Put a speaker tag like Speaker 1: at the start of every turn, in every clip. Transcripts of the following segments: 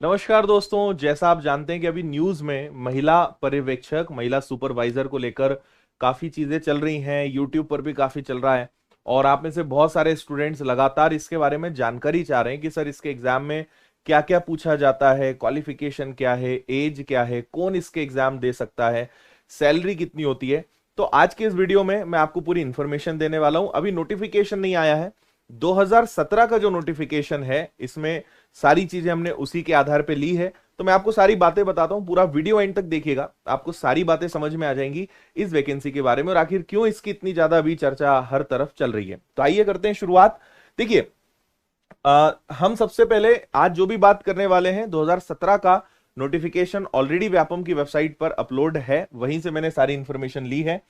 Speaker 1: नमस्कार दोस्तों। जैसा आप जानते हैं कि अभी न्यूज में महिला पर्यवेक्षक, महिला सुपरवाइजर को लेकर काफी चीजें चल रही हैं, यूट्यूब पर भी काफी चल रहा है। और आप में से बहुत सारे स्टूडेंट्स लगातार इसके बारे में जानकारी चाह रहे हैं कि सर इसके एग्जाम में क्या क्या पूछा जाता है, क्वालिफिकेशन क्या है, एज क्या है, कौन इसके एग्जाम दे सकता है, सैलरी कितनी होती है। तो आज के इस वीडियो में मैं आपको पूरी इंफॉर्मेशन देने वाला हूं। अभी नोटिफिकेशन नहीं आया है। 2017 का जो नोटिफिकेशन है इसमें सारी चीजें हमने उसी के आधार पे ली है। तो मैं आपको सारी बातें बताता हूं, पूरा वीडियो एंड तक देखिएगा, आपको सारी बातें समझ में आ जाएंगी इस वैकेंसी के बारे में और आखिर क्यों इसकी इतनी ज्यादा अभी चर्चा हर तरफ चल रही है। तो आइए करते हैं शुरुआत। देखिए, हम सबसे पहले आज जो भी बात करने वाले हैं 2017 का नोटिफिकेशन ऑलरेडी व्यापम की वेबसाइट पर अपलोड है, वहीं से मैंने सारी इंफॉर्मेशन ली है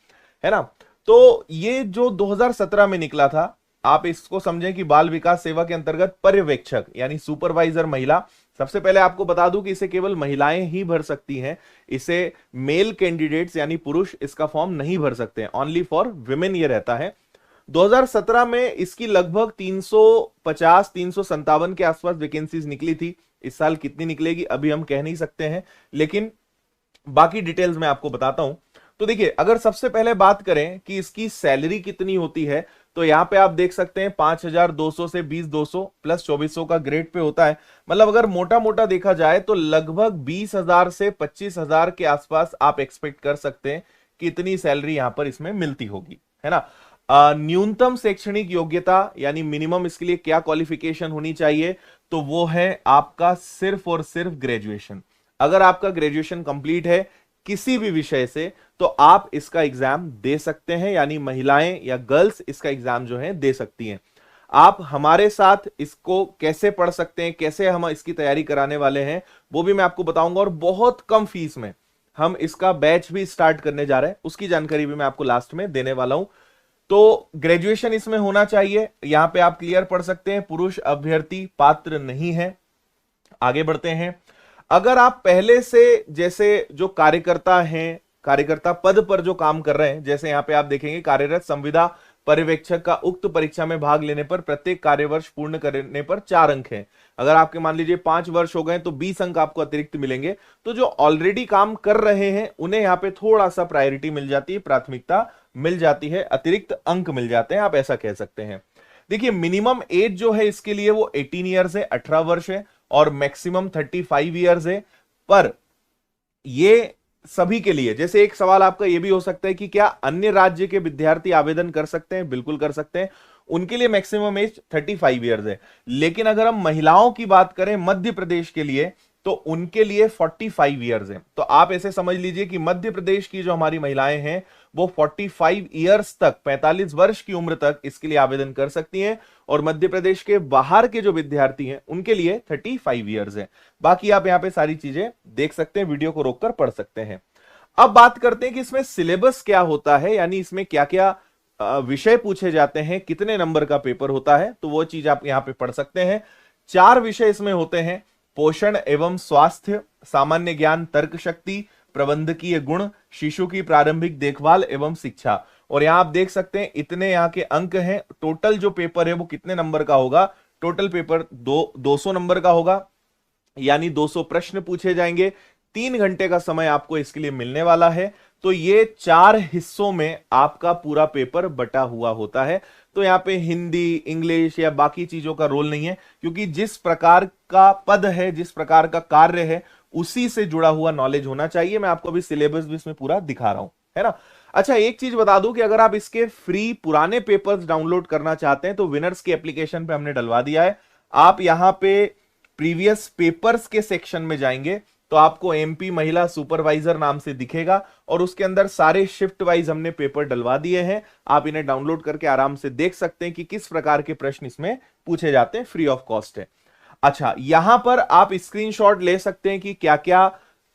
Speaker 1: ना। तो ये जो 2017 में निकला था, आप इसको समझें कि बाल विकास सेवा के अंतर्गत पर्यवेक्षक यानी सुपरवाइजर महिला। सबसे पहले आपको बता दूं कि इसे केवल महिलाएं ही भर सकती हैं। इसे मेल कैंडिडेट्स यानी पुरुष इसका फॉर्म नहीं भर सकते हैं, ओनली फॉर विमेन ये रहता है। 2017 में इसकी लगभग 350 357 के आसपास वैकेंसीज निकली थी। इस साल कितनी निकलेगी अभी हम कह नहीं सकते हैं, लेकिन बाकी डिटेल्स मैं आपको बताता हूं। तो देखिए, अगर सबसे पहले बात करें कि इसकी सैलरी कितनी होती है, तो यहां पे आप देख सकते हैं 5200 से 20200 प्लस 2400 का ग्रेड पे होता है। मतलब अगर मोटा मोटा देखा जाए तो लगभग 20,000 से 25,000 के आसपास आप एक्सपेक्ट कर सकते हैं कि इतनी सैलरी यहां पर इसमें मिलती होगी, है ना। न्यूनतम शैक्षणिक योग्यता यानी मिनिमम इसके लिए क्या क्वालिफिकेशन होनी चाहिए, तो वो है आपका सिर्फ और सिर्फ ग्रेजुएशन। अगर आपका ग्रेजुएशन कंप्लीट है किसी भी विषय से तो आप इसका एग्जाम दे सकते हैं, यानी महिलाएं या गर्ल्स इसका एग्जाम जो है दे सकती हैं। आप हमारे साथ इसको कैसे पढ़ सकते हैं, कैसे हम इसकी तैयारी कराने वाले हैं, वो भी मैं आपको बताऊंगा। और बहुत कम फीस में हम इसका बैच भी स्टार्ट करने जा रहे हैं, उसकी जानकारी भी मैं आपको लास्ट में देने वाला हूं। तो ग्रेजुएशन इसमें होना चाहिए, यहां पे आप क्लियर पढ़ सकते हैं। पुरुष अभ्यर्थी पात्र नहीं है। आगे बढ़ते हैं। अगर आप पहले से जैसे जो कार्यकर्ता हैं, कार्यकर्ता पद पर जो काम कर रहे हैं, जैसे यहां पे आप देखेंगे कार्यरत संविदा पर्यवेक्षक का उक्त परीक्षा में भाग लेने पर प्रत्येक कार्यवर्ष पूर्ण करने पर 4 अंक हैं। अगर आपके मान लीजिए 5 वर्ष हो गए तो 20 अंक आपको अतिरिक्त मिलेंगे। तो जो ऑलरेडी काम कर रहे हैं उन्हें यहां पे थोड़ा सा प्रायोरिटी मिल जाती है, प्राथमिकता मिल जाती है, अतिरिक्त अंक मिल जाते हैं, आप ऐसा कह सकते हैं। देखिए, मिनिमम एज जो है इसके लिए वो 18 ईयर्स है, 18 वर्ष है, और मैक्सिमम 35 ईयर्स है। पर ये सभी के लिए, जैसे एक सवाल आपका यह भी हो सकता है कि क्या अन्य राज्य के विद्यार्थी आवेदन कर सकते हैं? बिल्कुल कर सकते हैं, उनके लिए मैक्सिमम एज 35 ईयर्स है। लेकिन अगर हम महिलाओं की बात करें मध्य प्रदेश के लिए, तो उनके लिए 45 ईयर्स है। तो आप ऐसे समझ लीजिए कि मध्य प्रदेश की जो हमारी महिलाएं हैं वो 45 ईयर्स तक, 45 वर्ष की उम्र तक इसके लिए आवेदन कर सकती हैं। और मध्य प्रदेश के बाहर के जो विद्यार्थी हैं उनके लिए 35 ईयर्स है। बाकी आप यहां पे सारी चीजें देख सकते हैं, वीडियो को रोककर पढ़ सकते हैं। अब बात करते हैं कि इसमें सिलेबस क्या होता है, यानी इसमें क्या क्या विषय पूछे जाते हैं, कितने नंबर का पेपर होता है, तो वो चीज आप यहां पे पढ़ सकते हैं। 4 विषय इसमें होते हैं: पोषण एवं स्वास्थ्य, सामान्य ज्ञान, तर्क शक्ति, प्रबंधकीय गुण, शिशु की प्रारंभिक देखभाल एवं शिक्षा। और यहां आप देख सकते हैं इतने यहां के अंक हैं। टोटल जो पेपर है वो कितने नंबर का होगा? टोटल पेपर 200 नंबर का होगा, यानी 200 प्रश्न पूछे जाएंगे। 3 घंटे का समय आपको इसके लिए मिलने वाला है। तो ये 4 हिस्सों में आपका पूरा पेपर बटा हुआ होता है। तो यहां पे हिंदी, इंग्लिश या बाकी चीजों का रोल नहीं है, क्योंकि जिस प्रकार का पद है, जिस प्रकार का कार्य है, उसी से जुड़ा हुआ नॉलेज होना चाहिए। मैं आपको अभी सिलेबस भी इसमें पूरा दिखा रहा हूं, है ना। अच्छा, एक चीज बता दूं कि अगर आप इसके फ्री पुराने पेपर्स डाउनलोड करना चाहते हैं तो विनर्स की एप्लीकेशन पे हमने डलवा दिया है। आप यहां पे प्रीवियस पेपर्स के सेक्शन में जाएंगे तो आपको एमपी महिला सुपरवाइजर नाम से दिखेगा, और उसके अंदर सारे शिफ्ट वाइज हमने पेपर डलवा दिए हैं। आप इन्हें डाउनलोड करके आराम से देख सकते हैं कि किस प्रकार के प्रश्न इसमें पूछे जाते हैं, फ्री ऑफ कॉस्ट है। अच्छा, यहां पर आप स्क्रीनशॉट ले सकते हैं कि क्या क्या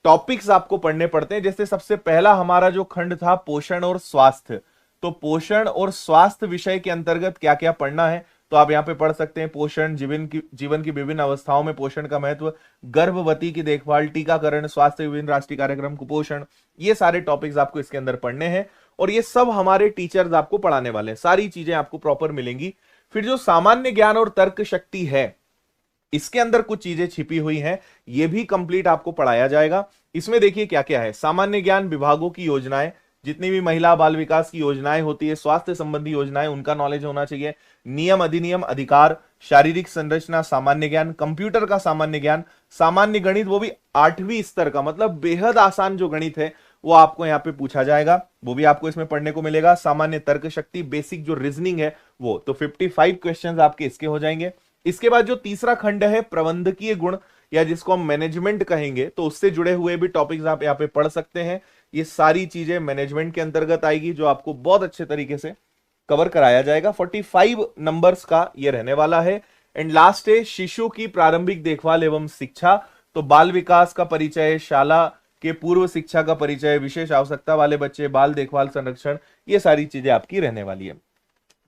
Speaker 1: टॉपिक्स आपको पढ़ने पड़ते हैं। जैसे सबसे पहला हमारा जो खंड था पोषण और स्वास्थ्य, तो पोषण और स्वास्थ्य विषय के अंतर्गत क्या क्या पढ़ना है, तो आप यहां पे पढ़ सकते हैं। पोषण, जीवन की विभिन्न अवस्थाओं में पोषण का महत्व, गर्भवती की देखभाल, टीकाकरण, स्वास्थ्य, विभिन्न राष्ट्रीय कार्यक्रम, कुपोषण, ये सारे टॉपिक्स आपको इसके अंदर पढ़ने हैं। और ये सब हमारे टीचर्स आपको पढ़ाने वाले हैं, सारी चीजें आपको प्रॉपर मिलेंगी। फिर जो सामान्य ज्ञान और तर्क शक्ति है, इसके अंदर कुछ चीजें छिपी हुई हैं, ये भी कंप्लीट आपको पढ़ाया जाएगा। इसमें देखिए क्या क्या है। सामान्य ज्ञान विभागों की योजनाएं, जितनी भी महिला बाल विकास की योजनाएं होती है, स्वास्थ्य संबंधी योजनाएं, उनका नॉलेज होना चाहिए। नियम, अधिनियम, अधिकार, शारीरिक संरचना, सामान्य ज्ञान, कंप्यूटर का सामान्य ज्ञान, सामान्य गणित, वो भी 8वीं स्तर का, मतलब बेहद आसान जो गणित है वो आपको यहाँ पे पूछा जाएगा, वो भी आपको इसमें पढ़ने को मिलेगा। सामान्य तर्क शक्ति, बेसिक जो रीजनिंग है वो, तो 55 क्वेश्चंस आपके इसके हो जाएंगे। इसके बाद जो तीसरा खंड है प्रबंधकीय गुण, या जिसको हम मैनेजमेंट कहेंगे, तो उससे जुड़े हुए भी टॉपिक्स आप यहाँ पे पढ़ सकते हैं। ये सारी चीजें मैनेजमेंट के अंतर्गत आएगी, जो आपको बहुत अच्छे तरीके से कवर कराया जाएगा। 45 नंबर्स का ये रहने वाला है। एंड लास्ट है शिशु की प्रारंभिक देखभाल एवं शिक्षा, तो बाल विकास का परिचय, शाला के पूर्व शिक्षा का परिचय, विशेष आवश्यकता वाले बच्चे, बाल देखभाल संरक्षण, ये सारी चीजें आपकी रहने वाली है।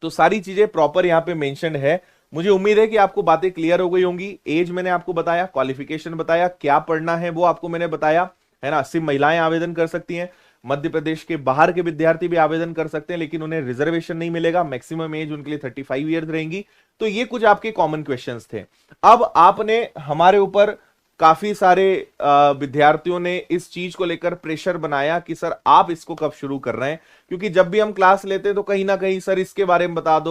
Speaker 1: तो सारी चीजें प्रॉपर यहाँ पे मेंशन्ड है। मुझे उम्मीद है कि आपको बातें क्लियर हो गई होंगी। एज मैंने आपको बताया, क्वालिफिकेशन बताया, क्या पढ़ना है वो आपको मैंने बताया, है ना। सिर्फ महिलाएं आवेदन कर सकती हैं, मध्य प्रदेश के बाहर के विद्यार्थी भी आवेदन कर सकते हैं, लेकिन उन्हें रिजर्वेशन नहीं मिलेगा। मैक्सिमम एज उनके लिए 35 ईयर्स रहेंगी। तो ये कुछ आपके कॉमन क्वेश्चंस थे। अब आपने हमारे ऊपर काफी सारे विद्यार्थियों ने इस चीज को लेकर प्रेशर बनाया कि सर आप इसको कब शुरू कर रहे हैं, क्योंकि जब भी हम क्लास लेते हैं तो कहीं ना कहीं सर इसके बारे में बता दो,